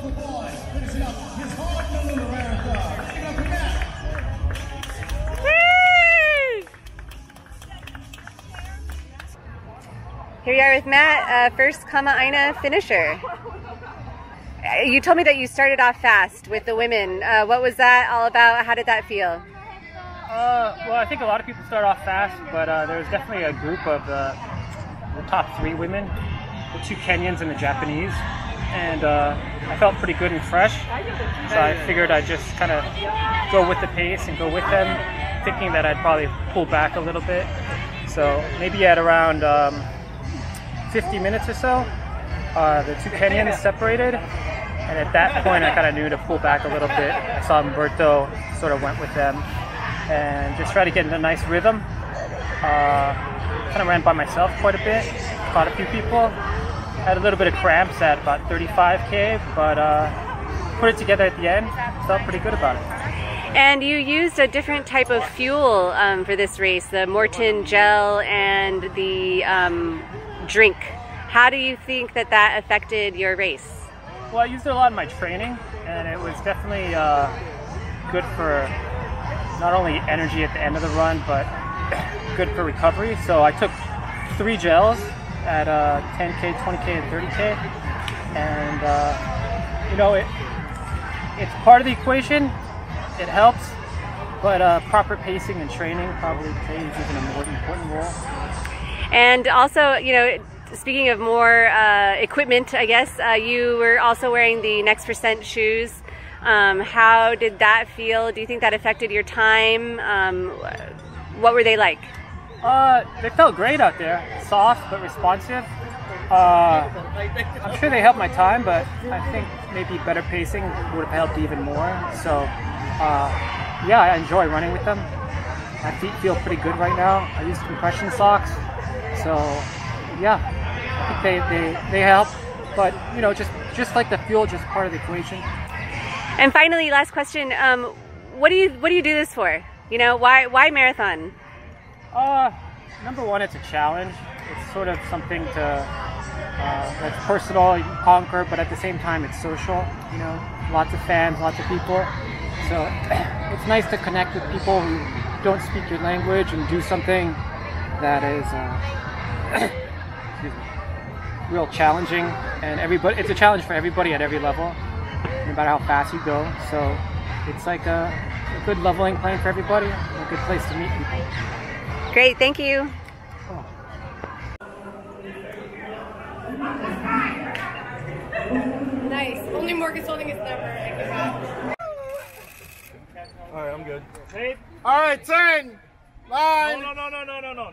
local boy, finishing up his Honolulu Marathon. Give it up for Matt. Here you are with Matt, first Kama'aina finisher. You told me that you started off fast with the women. What was that all about? How did that feel? Well, I think a lot of people start off fast, but there was definitely a group of the top 3 women, the 2 Kenyans and the Japanese, and I felt pretty good and fresh, so I figured I'd just kind of go with the pace and go with them, thinking that I'd probably pull back a little bit. So maybe at around 50 minutes or so, the 2 Kenyans separated, and at that point I kind of knew to pull back a little bit. I saw Umberto sort of went with them and just tried to get in a nice rhythm. Kind of ran by myself quite a bit, caught a few people, had a little bit of cramps at about 35K, but put it together at the end, felt pretty good about it. And you used a different type of fuel for this race, the Morton gel and the drink. How do you think that that affected your race? Well, I used it a lot in my training, and it was definitely good for not only energy at the end of the run, but good for recovery. So I took 3 gels at 10K, 20K, and 30K, and you know, it's part of the equation. It helps, but proper pacing and training probably plays even a more important role. And also, you know, speaking of more equipment, I guess, you were also wearing the Next Percent shoes. How did that feel? Do you think that affected your time? What were they like? They felt great out there. Soft but responsive. I'm sure they helped my time, but I think maybe better pacing would have helped even more. So yeah, I enjoy running with them. My feet feel pretty good right now. I use compression socks. So yeah, I think they help, but you know, just like the fuel, just part of the equation. And finally, last question: what do you do this for? You know, why marathon? Number one, it's a challenge. It's sort of something that's personal, you can conquer, but at the same time, it's social. You know, lots of fans, lots of people. So it's nice to connect with people who don't speak your language and do something that is real challenging, and it's a challenge for everybody at every level, no matter how fast you go. So it's like a good leveling plane for everybody, a good place to meet people. Great, thank you. Oh. Nice. Only Morgan's holding his number. All right, I'm good. Hey. All right, 10, 9,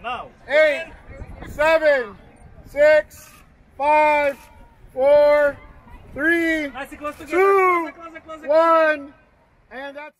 No. 8, 7, 6, 5, 4, 3, 2, 1, and that's